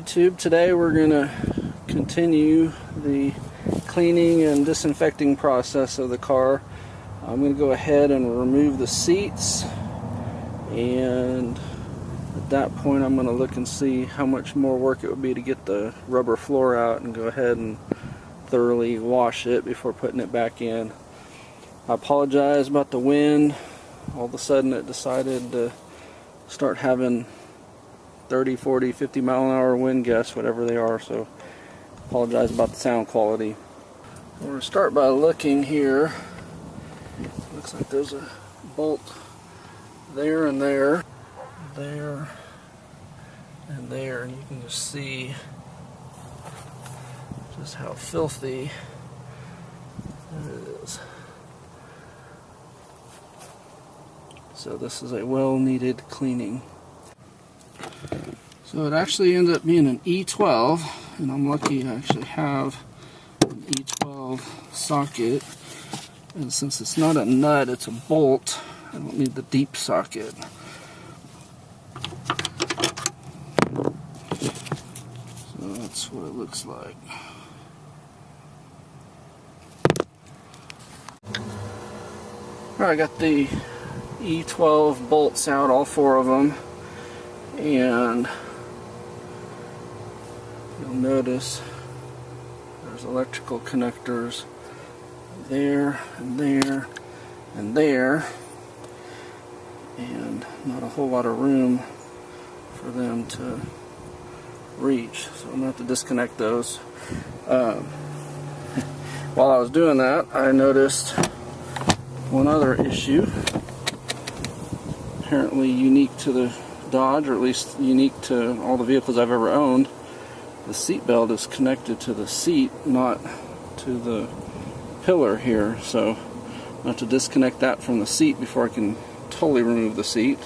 YouTube. Today we're going to continue the cleaning and disinfecting process of the car. I'm going to go ahead and remove the seats, and at that point I'm going to look and see how much more work it would be to get the rubber floor out and go ahead and thoroughly wash it before putting it back in. I apologize about the wind. All of a sudden it decided to start having 30, 40, 50 mile an hour wind gusts, whatever they are, so apologize about the sound quality. We're going to start by looking here. Looks like there's a bolt there and there, there and there, and you can just see just how filthy it is. So this is a well-needed cleaning. So it actually ended up being an E12, and I'm lucky I actually have an E12 socket. And since it's not a nut, it's a bolt, I don't need the deep socket. So that's what it looks like. Alright, I got the E12 bolts out, all four of them, and you'll notice there's electrical connectors there and there and there, and not a whole lot of room for them to reach, so I'm going to have to disconnect those. While I was doing that, I noticed one other issue, apparently unique to the Dodge, or at least unique to all the vehicles I've ever owned. The seat belt is connected to the seat, not to the pillar here, so I have to disconnect that from the seat before I can totally remove the seat.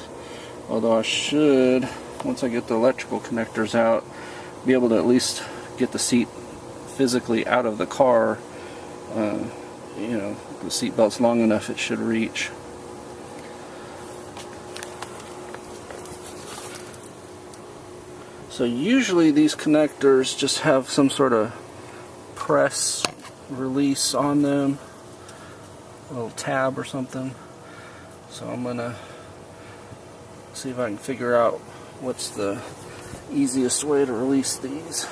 Although I should, once I get the electrical connectors out, be able to at least get the seat physically out of the car. You know, the seat belt's long enough, it should reach. So usually these connectors just have some sort of press release on them, a little tab or something. So I'm gonna see if I can figure out what's the easiest way to release these.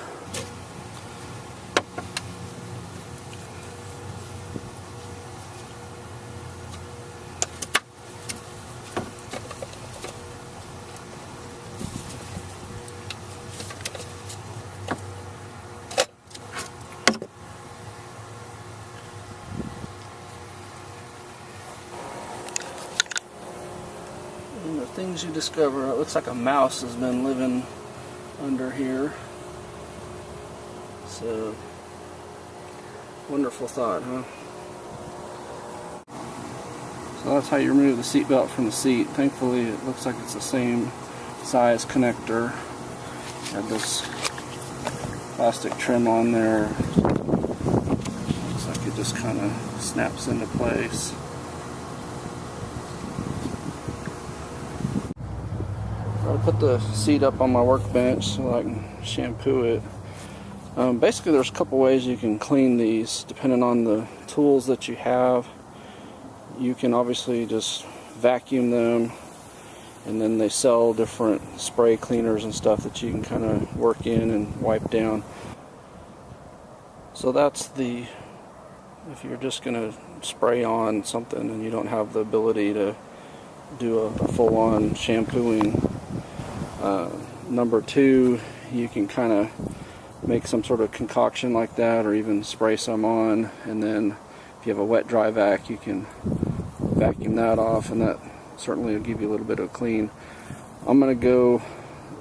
The things you discover, it looks like a mouse has been living under here. So, wonderful thought, huh? So that's how you remove the seat belt from the seat. Thankfully, it looks like it's the same size connector. Had this plastic trim on there. Looks like it just kind of snaps into place. I put the seat up on my workbench so I can shampoo it. Basically, there's a couple ways you can clean these depending on the tools that you have. You can obviously just vacuum them, and then they sell different spray cleaners and stuff that you can kind of work in and wipe down. So that's the, if you're just going to spray on something and you don't have the ability to do a full-on shampooing. Number two, you can kind of make some sort of concoction like that, or even spray some on, and then if you have a wet dry vac, you can vacuum that off, and that certainly will give you a little bit of clean. I'm going to go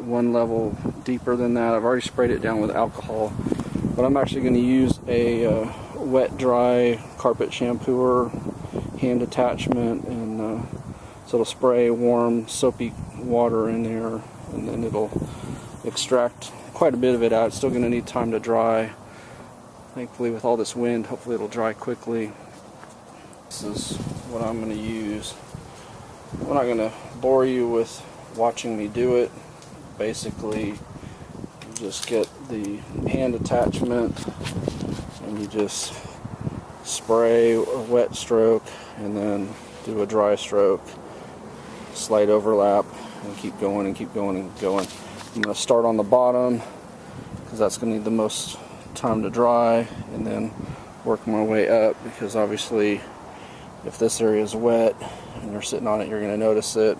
one level deeper than that. I've already sprayed it down with alcohol, but I'm actually going to use a wet dry carpet shampooer hand attachment, and so it'll spray warm soapy water in there, and then it'll extract quite a bit of it out. It's still going to need time to dry. Thankfully, with all this wind, hopefully it'll dry quickly. This is what I'm going to use. I'm not going to bore you with watching me do it. Basically, just get the hand attachment and you just spray a wet stroke and then do a dry stroke, slight overlap, and keep going and keep going and going. I'm going to start on the bottom because that's going to need the most time to dry, and then work my way up, because obviously if this area is wet and you're sitting on it, you're going to notice it.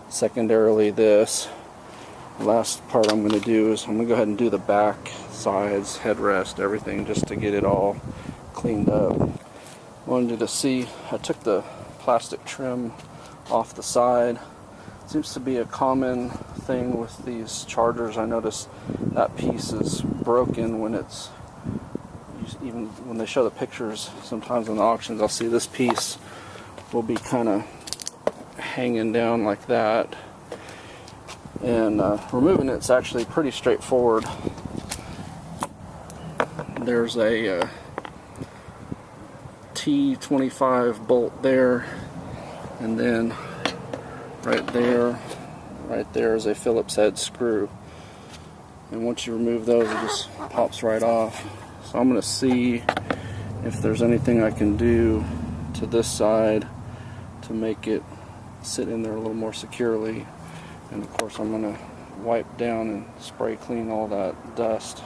Secondarily, this last part I'm going to do is I'm going to go ahead and do the back, sides, headrest, everything, just to get it all cleaned up. I wanted you to see, I took the plastic trim off the side. Seems to be a common thing with these chargers. I notice that piece is broken when it's, even when they show the pictures sometimes in the auctions, I'll see this piece will be kind of hanging down like that. And removing it's actually pretty straightforward. There's a T25 bolt there, and then right there is a Phillips head screw, and once you remove those, it just pops right off. So I'm going to see if there's anything I can do to this side to make it sit in there a little more securely, and of course I'm going to wipe down and spray clean all that dust.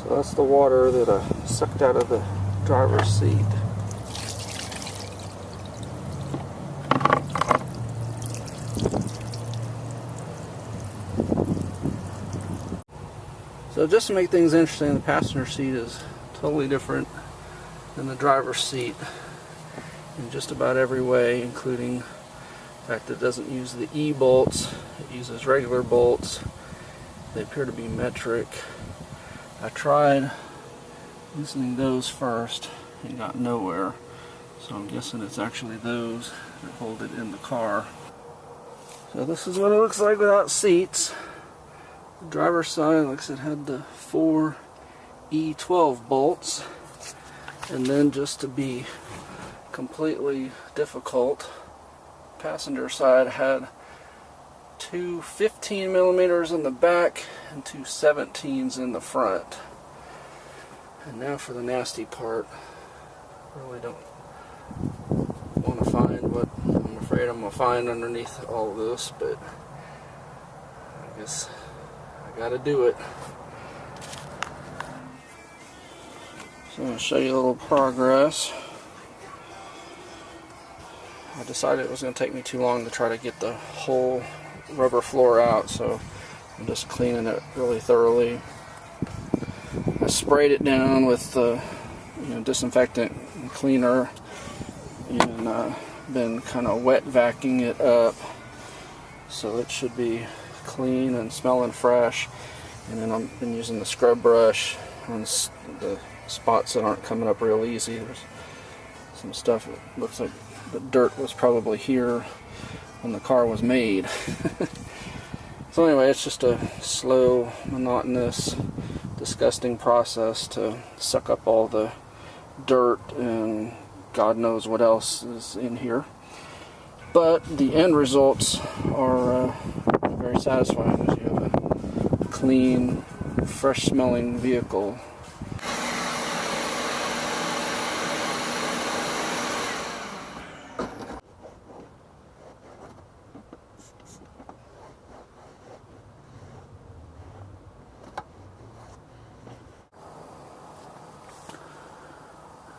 So that's the water that I sucked out of the driver's seat. So just to make things interesting, the passenger seat is totally different than the driver's seat in just about every way, including the fact that it doesn't use the E bolts, it uses regular bolts. They appear to be metric. I tried loosening those first and got nowhere, so I'm guessing it's actually those that hold it in the car. So this is what it looks like without seats. The driver's side looks like it had the 4 E12 bolts, and then just to be completely difficult, passenger side had 2 15 millimeters in the back and 2 17s in the front. And now for the nasty part. I really don't want to find what I'm afraid I'm going to find underneath all of this, but I guess I got to do it. So I'm going to show you a little progress. I decided it was going to take me too long to try to get the whole rubber floor out, so I'm just cleaning it really thoroughly. I sprayed it down with disinfectant and cleaner, and been kind of wet vacuuming it up, so it should be clean and smelling fresh. And then I've been using the scrub brush on the spots that aren't coming up real easy. There's some stuff that looks like the dirt was probably here when the car was made. So anyway, it's just a slow, monotonous, disgusting process to suck up all the dirt and God knows what else is in here. But the end results are very satisfying, as you have a clean, fresh smelling vehicle.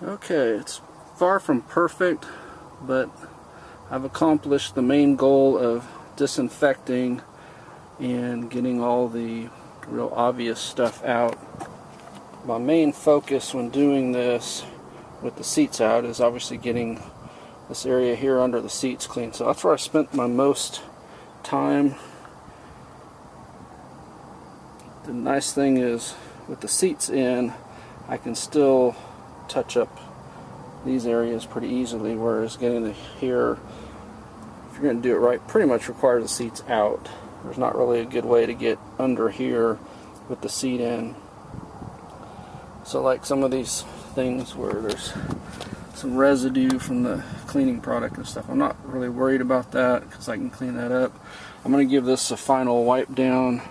Okay, it's far from perfect, but I've accomplished the main goal of disinfecting and getting all the real obvious stuff out. My main focus when doing this with the seats out is obviously getting this area here under the seats clean. So that's where I spent my most time. The nice thing is with the seats in, I can still touch up these areas pretty easily, whereas getting to here, if you're going to do it right, pretty much requires the seats out. there's not really a good way to get under here with the seat in. So like some of these things where there's some residue from the cleaning product and stuff, I'm not really worried about that because I can clean that up. I'm going to give this a final wipe down,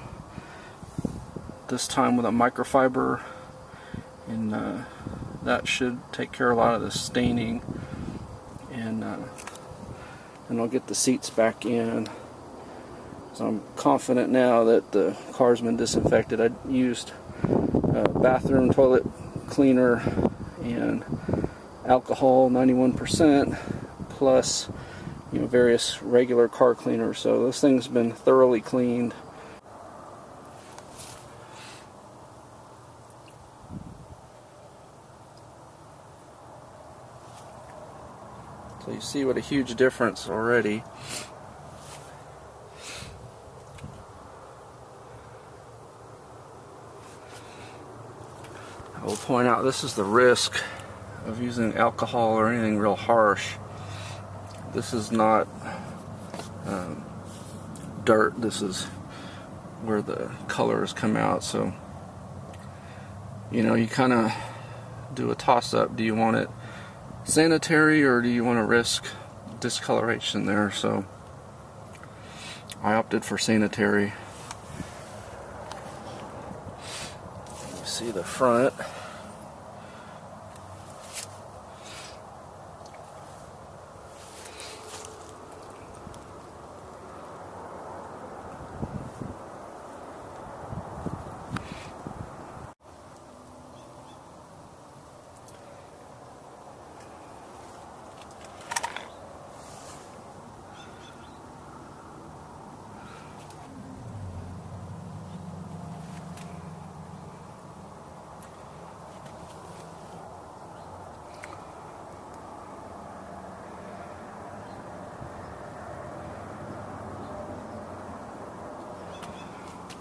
this time with a microfiber, and that should take care of a lot of the staining, and I'll get the seats back in. So I'm confident now that the car's been disinfected. I used bathroom toilet cleaner and alcohol 91% plus various regular car cleaners, so this thing's been thoroughly cleaned. So you see what a huge difference already. I will point out this is the risk of using alcohol or anything real harsh. This is not dirt, this is where the colors come out, so you kind of do a toss-up. Do you want it sanitary or do you want to risk discoloration there? So I opted for sanitary. You see the front.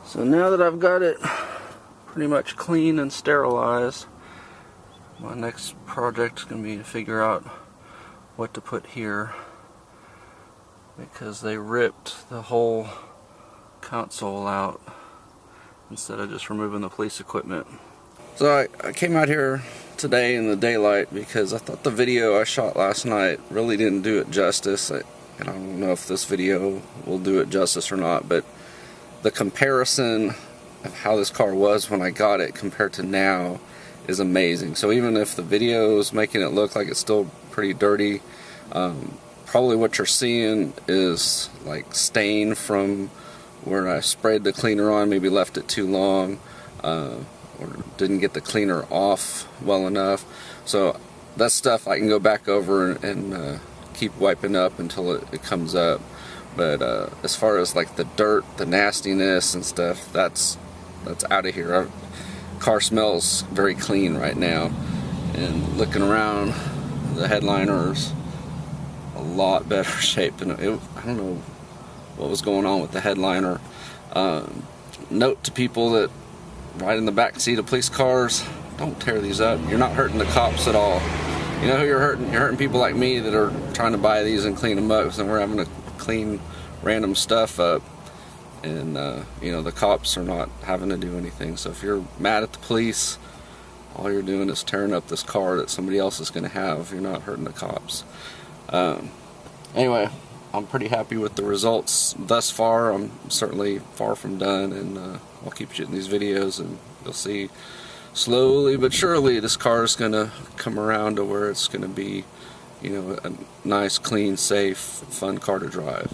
So now that I've got it pretty much clean and sterilized, my next project is going to be to figure out what to put here, because they ripped the whole console out instead of just removing the police equipment. So I came out here today in the daylight because I thought the video I shot last night really didn't do it justice. And I don't know if this video will do it justice or not, but the comparison of how this car was when I got it compared to now is amazing. So even if the video is making it look like it's still pretty dirty, probably what you're seeing is like stain from where I sprayed the cleaner on, maybe left it too long, or didn't get the cleaner off well enough. So that stuff I can go back over and keep wiping up until it comes up. But as far as like the dirt, the nastiness and stuff, that's out of here. Our car smells very clean right now. And looking around, the headliner's a lot better shape than it. I don't know what was going on with the headliner. Note to people that ride in the back seat of police cars, don't tear these up. You're not hurting the cops at all. You know who you're hurting? You're hurting people like me that are trying to buy these and clean them up, and we're having to clean random stuff up, and the cops are not having to do anything. So if you're mad at the police, all you're doing is tearing up this car that somebody else is going to have. You're not hurting the cops. Anyway, I'm pretty happy with the results thus far. I'm certainly far from done, and I'll keep shooting these videos, and you'll see slowly but surely this car is going to come around to where it's going to be a nice, clean, safe, fun car to drive.